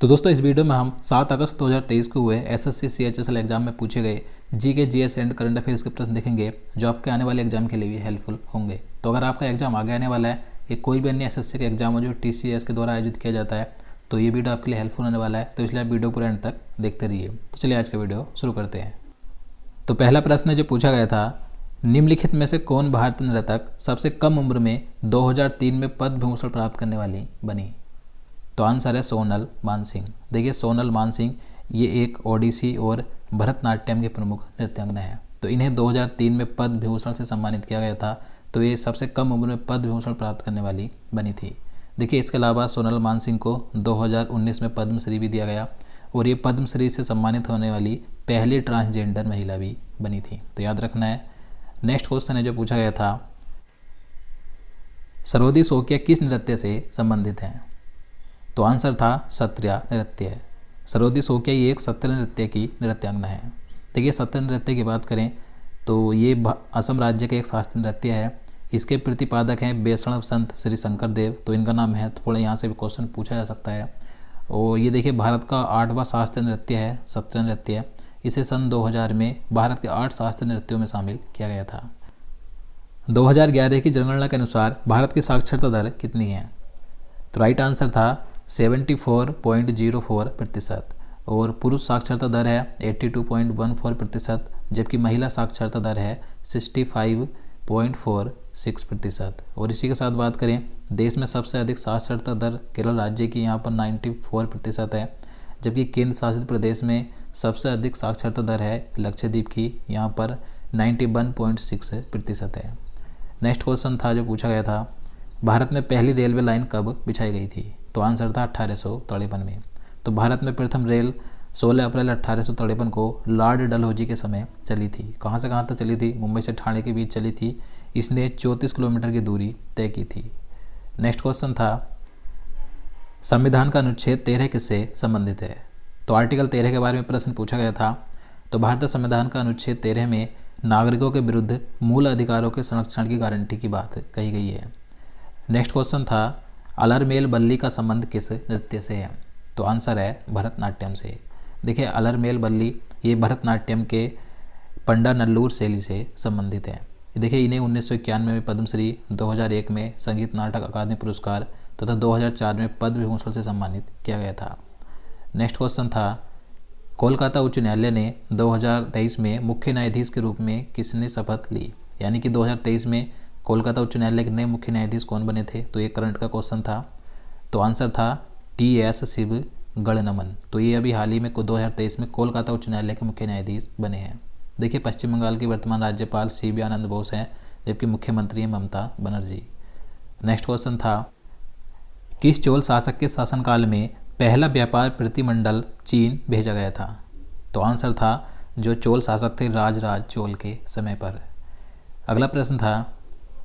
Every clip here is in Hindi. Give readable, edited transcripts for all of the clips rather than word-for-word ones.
तो दोस्तों इस वीडियो में हम 7 अगस्त 2023 को हुए एसएससी सीएचएसएल एग्जाम में पूछे गए GK GS and current affairs के प्रश्न देखेंगे जो आपके आने वाले एग्जाम के लिए भी हेल्पफुल होंगे। तो अगर आपका एग्जाम आगे आने वाला है या कोई भी अन्य एसएससी का एग्जाम हो जो टीसीएस के द्वारा आयोजित किया जाता है तो ये वीडियो आपके लिए हेल्पफुल होने वाला है, तो इसलिए आप वीडियो पूरे एंड तक देखते रहिए। तो चलिए आज का वीडियो शुरू करते हैं। तो पहला प्रश्न जो पूछा गया था, निम्नलिखित में से कौन भारतीय नर्तक सबसे कम उम्र में 2003 में पद्म भूषण प्राप्त करने वाली बनी? तो आंसर है सोनल मानसिंह। देखिए सोनल मानसिंह ये एक ओडिसी और भरतनाट्यम के प्रमुख नृत्यांगना है। तो इन्हें 2003 में पद्म भूषण से सम्मानित किया गया था। तो ये सबसे कम उम्र में पद्म भूषण प्राप्त करने वाली बनी थी। देखिए इसके अलावा सोनल मानसिंह को 2019 में पद्मश्री भी दिया गया और ये पद्मश्री से सम्मानित होने वाली पहली ट्रांसजेंडर महिला भी बनी थी। तो याद रखना है। नेक्स्ट क्वेश्चन है जो पूछा गया था, सरोदी शोकिया किस नृत्य से संबंधित हैं? तो आंसर था सत्रिया नृत्य। सरोदी शोकिया ये एक सत्रिया नृत्य की नृत्यांगना है। देखिए सत्रिया नृत्य की बात करें तो ये असम राज्य का एक शास्त्रीय नृत्य है। इसके प्रतिपादक हैं वैष्णव संत श्री शंकर देव। तो इनका नाम है, थोड़ा यहाँ से भी क्वेश्चन पूछा जा सकता है। और ये देखिए भारत का 8वां शास्त्रीय नृत्य है, सत्रिया नृत्य। इसे सन 2000 में भारत के 8 शास्त्रीय नृत्यों में शामिल किया गया था। 2011 की जनगणना के अनुसार भारत की साक्षरता दर कितनी है? तो राइट आंसर था 74.04% और पुरुष साक्षरता दर है 82.14%, जबकि महिला साक्षरता दर है 65.46%। और इसी के साथ बात करें देश में सबसे अधिक साक्षरता दर केरल राज्य की यहाँ पर 94% है, जबकि केंद्र शासित प्रदेश में सबसे अधिक साक्षरता दर है लक्षद्वीप की, यहाँ पर 91.6% है। नेक्स्ट क्वेश्चन था जो पूछा गया था, भारत में पहली रेलवे लाइन कब बिछाई गई थी? तो आंसर था 1853 में। तो भारत में प्रथम रेल 16 अप्रैल 1853 को लॉर्ड डलहौजी के समय चली थी। कहाँ से कहाँ तक चली थी? मुंबई से ठाणे के बीच चली थी। इसने 34 किलोमीटर की दूरी तय की थी। नेक्स्ट क्वेश्चन था, संविधान का अनुच्छेद 13 किससे संबंधित है? तो आर्टिकल 13 के बारे में प्रश्न पूछा गया था। तो भारतीय संविधान का अनुच्छेद 13 में नागरिकों के विरुद्ध मूल अधिकारों के संरक्षण की गारंटी की बात कही गई है। नेक्स्ट क्वेश्चन था, अलरमेल बल्ली का संबंध किस नृत्य से है? तो आंसर है भरतनाट्यम से। देखिए अलरमेल बल्ली ये भरतनाट्यम के पंडा नल्लूर शैली से संबंधित है। देखिए इन्हें 1991 में पद्मश्री, 2001 में संगीत नाटक अकादमी पुरस्कार तथा 2004 में पद्म भूषण से सम्मानित किया गया था। नेक्स्ट क्वेश्चन था, कोलकाता उच्च न्यायालय ने 2023 में मुख्य न्यायाधीश के रूप में किसने शपथ ली? यानी कि 2023 में कोलकाता उच्च न्यायालय के नए मुख्य न्यायाधीश कौन बने थे? तो ये करंट का क्वेश्चन था। तो आंसर था टी.एस. शिव गणनमन। तो ये अभी हाल ही में 2023 में कोलकाता उच्च न्यायालय के मुख्य न्यायाधीश बने हैं। देखिए पश्चिम बंगाल की वर्तमान राज्यपाल सी.वी. आनंद बोस हैं, जबकि मुख्यमंत्री हैं ममता बनर्जी। नेक्स्ट क्वेश्चन था, किस चोल शासक के शासनकाल में पहला व्यापार प्रतिमंडल चीन भेजा गया था? तो आंसर था जो चोल शासक थे राजराज चोल के समय पर। अगला प्रश्न था,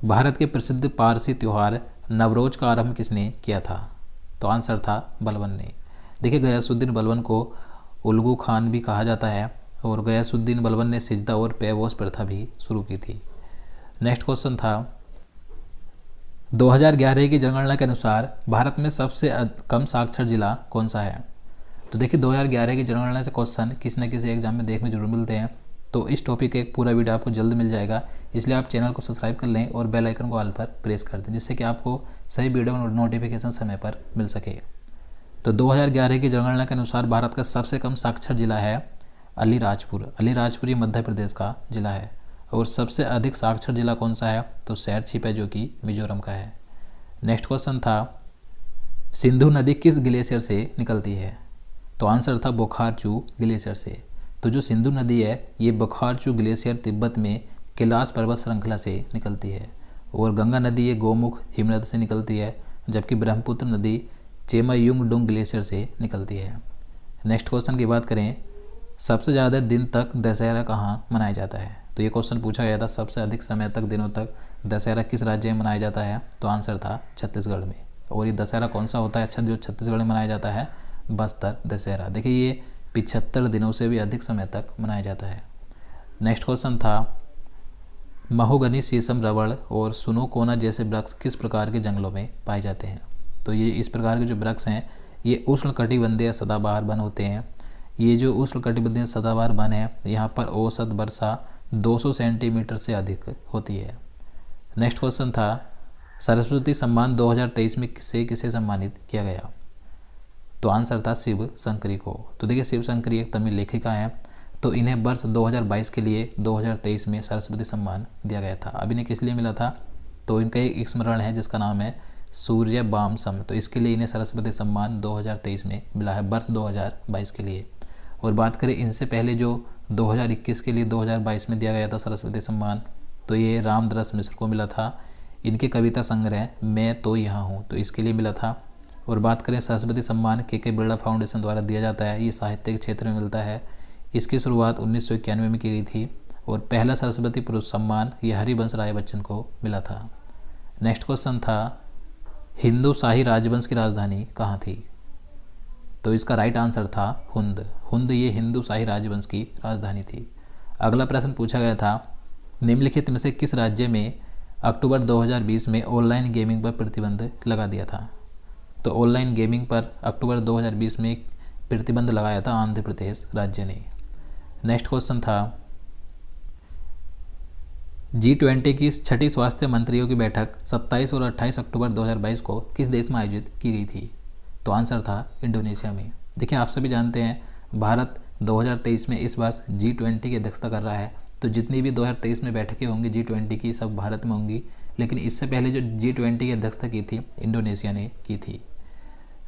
भारत के प्रसिद्ध पारसी त्यौहार नवरोज का आरंभ किसने किया था? तो आंसर था बलबन ने। देखिए गयासुद्दीन बलबन को उल्गू खान भी कहा जाता है और गयासुद्दीन बलबन ने सिजदा और पैबोस प्रथा भी शुरू की थी। नेक्स्ट क्वेश्चन था, 2011 की जनगणना के अनुसार भारत में सबसे कम साक्षर जिला कौन सा है? तो देखिए 2011 की जनगणना से क्वेश्चन किसी न किसी एग्जाम में देखने जरूर मिलते हैं। तो इस टॉपिक का एक पूरा वीडियो आपको जल्द मिल जाएगा, इसलिए आप चैनल को सब्सक्राइब कर लें और बेल आइकन को ऑल पर प्रेस कर दें, जिससे कि आपको सही वीडियो नोटिफिकेशन समय पर मिल सके। तो 2011 की जनगणना के अनुसार भारत का सबसे कम साक्षर जिला है अलीराजपुर। अलीराजपुर ये मध्य प्रदेश का जिला है। और सबसे अधिक साक्षर जिला कौन सा है? तो शहरछिप है, जो कि मिजोरम का है। नेक्स्ट क्वेश्चन था, सिंधु नदी किस ग्लेशियर से निकलती है? तो आंसर था बोखारचू ग्लेशियर से। तो जो सिंधु नदी है ये बोखारचू ग्लेशियर तिब्बत में कैलाश पर्वत श्रृंखला से निकलती है। और गंगा नदी ये गोमुख हिमनद से निकलती है, जबकि ब्रह्मपुत्र नदी चेमायुंगडुंग ग्लेशियर से निकलती है। नेक्स्ट क्वेश्चन की बात करें, सबसे ज़्यादा दिन तक दशहरा कहाँ मनाया जाता है? तो ये क्वेश्चन पूछा गया था, सबसे अधिक समय तक दिनों तक दशहरा किस राज्य में मनाया जाता है? तो आंसर था छत्तीसगढ़ में। और ये दशहरा कौन सा होता है? अच्छा, जो छत्तीसगढ़ में मनाया जाता है बस्तर दशहरा। देखिए ये 75 दिनों से भी अधिक समय तक मनाया जाता है। नेक्स्ट क्वेश्चन था, महोगनी, शीशम, रबड़ और सुनोकोना जैसे वृक्ष किस प्रकार के जंगलों में पाए जाते हैं? तो ये इस प्रकार के जो वृक्ष हैं ये उष्णकटिबंधीय सदाबहार वन होते हैं। ये जो उष्णकटिबंधीय सदाबहार वन है, यहाँ पर औसत वर्षा 200 सेंटीमीटर से अधिक होती है। नेक्स्ट क्वेश्चन था, सरस्वती सम्मान 2023 में किसे सम्मानित किया गया? तो आंसर था शिव शंकरी को। तो देखिए, शिव शंकरी एक तमिल लेखिका हैं, तो इन्हें वर्ष 2022 के लिए 2023 में सरस्वती सम्मान दिया गया था। अब इन्हें किस लिए मिला था? तो इनका एक स्मरण है जिसका नाम है सूर्य बामसम, तो इसके लिए इन्हें सरस्वती सम्मान 2023 में मिला है, वर्ष 2022 के लिए। और बात करें इनसे पहले जो 2021 के लिए 2022 में दिया गया था सरस्वती सम्मान, तो ये रामदरस मिश्र को मिला था। इनके कविता संग्रह मैं तो यहाँ हूँ, तो इसके लिए मिला था। और बात करें सरस्वती सम्मान के बिरला फाउंडेशन द्वारा दिया जाता है, ये साहित्य के क्षेत्र में मिलता है। इसकी शुरुआत 1991 में की गई थी और पहला सरस्वती पुरुष सम्मान ये हरिवंश राय बच्चन को मिला था। नेक्स्ट क्वेश्चन था, हिंदू शाही राजवंश की राजधानी कहाँ थी? तो इसका राइट आंसर था हुंद। हुंद ये हिंदू शाही राजवंश की राजधानी थी। अगला प्रश्न पूछा गया था, निम्नलिखित में से किस राज्य में अक्टूबर 2020 में ऑनलाइन गेमिंग पर प्रतिबंध लगा दिया था? तो ऑनलाइन गेमिंग पर अक्टूबर 2020 में प्रतिबंध लगाया था आंध्र प्रदेश राज्य ने। नेक्स्ट क्वेश्चन था, G20 की छठी स्वास्थ्य मंत्रियों की बैठक 27 और 28 अक्टूबर 2022 को किस देश में आयोजित की गई थी? तो आंसर था इंडोनेशिया में। देखिए, आप सभी जानते हैं भारत 2023 में इस वर्ष G20 की अध्यक्षता कर रहा है, तो जितनी भी 2023 में बैठकें होंगी G20 की सब भारत में होंगी, लेकिन इससे पहले जो G20 की अध्यक्षता की थी इंडोनेशिया ने की थी।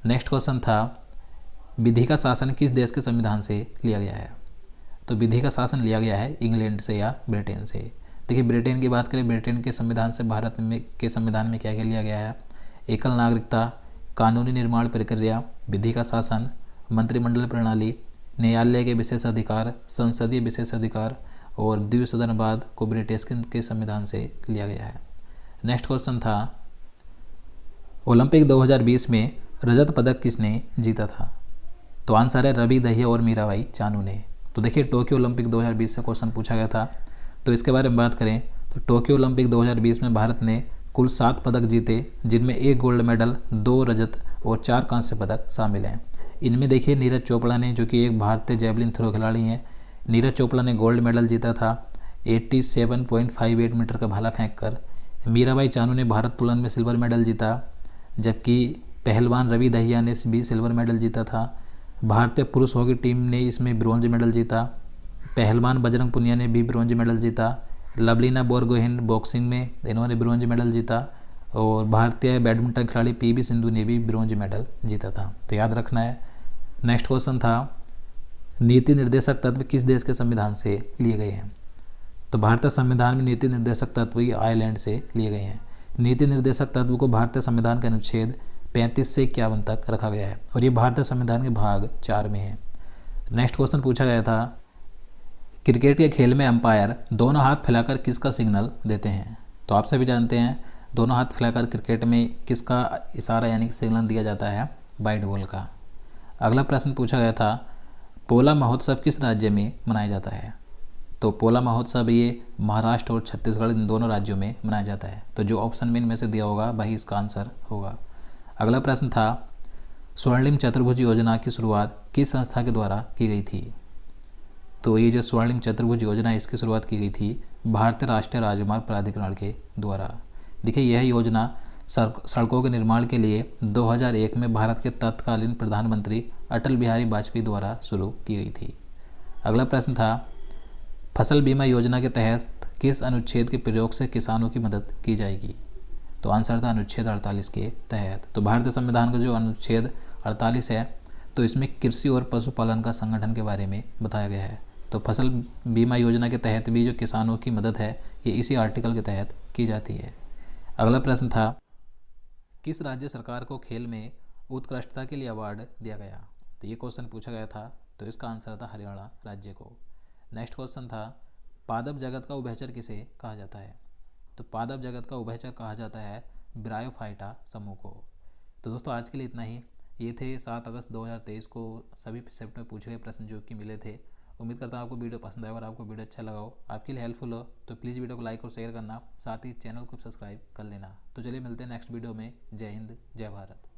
नेक्स्ट क्वेश्चन था, विधि का शासन किस देश के संविधान से लिया गया है? तो विधि का शासन लिया गया है इंग्लैंड से या ब्रिटेन से। देखिए, ब्रिटेन की बात करें, ब्रिटेन के संविधान से भारत में के संविधान में क्या क्या लिया गया है? एकल नागरिकता, कानूनी निर्माण प्रक्रिया, विधि का शासन, मंत्रिमंडल प्रणाली, न्यायालय के विशेष अधिकार, संसदीय विशेष अधिकार और द्विसदनवाद को ब्रिटिश के संविधान से लिया गया है। नेक्स्ट क्वेश्चन था, ओलंपिक 2020 में रजत पदक किसने जीता था? तो आंसर है रवि दहिया और मीराबाई चानू ने। तो देखिए, टोक्यो ओलंपिक 2020 से क्वेश्चन पूछा गया था, तो इसके बारे में बात करें तो टोक्यो ओलंपिक 2020 में भारत ने कुल 7 पदक जीते, जिनमें 1 गोल्ड मेडल, 2 रजत और 4 कांस्य पदक शामिल हैं। इनमें देखिए, नीरज चोपड़ा ने, जो कि एक भारतीय जैवलिन थ्रो खिलाड़ी हैं, नीरज चोपड़ा ने गोल्ड मेडल जीता था 87.58 मीटर का भाला फेंक कर। मीराबाई चानू ने भारोत्तोलन में सिल्वर मेडल जीता, जबकि पहलवान रवि दहिया ने भी सिल्वर मेडल जीता था। भारतीय पुरुष हॉकी टीम ने इसमें ब्रॉन्ज मेडल जीता। पहलवान बजरंग पुनिया ने भी ब्रॉन्ज मेडल जीता। लवलीना बोरगोहेन बॉक्सिंग में इन्होंने ब्रॉन्ज मेडल जीता और भारतीय बैडमिंटन खिलाड़ी पीवी सिंधु ने भी ब्रॉन्ज मेडल जीता था, तो याद रखना है। नेक्स्ट क्वेश्चन था, नीति निर्देशक तत्व किस देश के संविधान से लिए गए हैं? तो भारतीय संविधान में नीति निर्देशक तत्व ही आयरलैंड से लिए गए हैं। नीति निर्देशक तत्व को भारतीय संविधान के अनुच्छेद 35 से 51 तक रखा गया है और ये भारतीय संविधान के भाग 4 में है। नेक्स्ट क्वेश्चन पूछा गया था, क्रिकेट के खेल में अंपायर दोनों हाथ फैलाकर किसका सिग्नल देते हैं? तो आप सभी जानते हैं दोनों हाथ फैलाकर क्रिकेट में किसका इशारा यानी कि सिग्नल दिया जाता है? वाइड बॉल का। अगला प्रश्न पूछा गया था, पोला महोत्सव किस राज्य में मनाया जाता है? तो पोला महोत्सव ये महाराष्ट्र और छत्तीसगढ़ इन दोनों राज्यों में मनाया जाता है, तो जो ऑप्शन में इनमें से दिया होगा वही इसका आंसर होगा। अगला प्रश्न था, स्वर्णिम चतुर्भुज योजना की शुरुआत किस संस्था के द्वारा की गई थी? तो ये जो स्वर्णिम चतुर्भुज योजना है इसकी शुरुआत की गई थी भारतीय राष्ट्रीय राजमार्ग प्राधिकरण के द्वारा। देखिए, यह योजना सड़कों के निर्माण के लिए 2001 में भारत के तत्कालीन प्रधानमंत्री अटल बिहारी वाजपेयी द्वारा शुरू की गई थी। अगला प्रश्न था, फसल बीमा योजना के तहत किस अनुच्छेद के प्रयोग से किसानों की मदद की जाएगी? तो आंसर था अनुच्छेद 48 के तहत। तो भारतीय संविधान का जो अनुच्छेद 48 है, तो इसमें कृषि और पशुपालन का संगठन के बारे में बताया गया है। तो फसल बीमा योजना के तहत भी जो किसानों की मदद है ये इसी आर्टिकल के तहत की जाती है। अगला प्रश्न था, किस राज्य सरकार को खेल में उत्कृष्टता के लिए अवार्ड दिया गया? तो ये क्वेश्चन पूछा गया था, तो इसका आंसर था हरियाणा राज्य को। नेक्स्ट क्वेश्चन था, पादप जगत का उभयचर किसे कहा जाता है? तो पादप जगत का उभयचर कहा जाता है ब्रायोफाइटा समूह को। तो दोस्तों, आज के लिए इतना ही। ये थे 7 अगस्त 2023 को सभी शिफ्ट में पूछे गए प्रश्न जो कि मिले थे। उम्मीद करता हूँ आपको वीडियो पसंद आया और आपको वीडियो अच्छा लगा हो, आपके लिए हेल्पफुल हो, तो प्लीज़ वीडियो को लाइक और शेयर करना, साथ ही चैनल को सब्सक्राइब कर लेना। तो चलिए मिलते हैं नेक्स्ट वीडियो में। जय हिंद, जय भारत।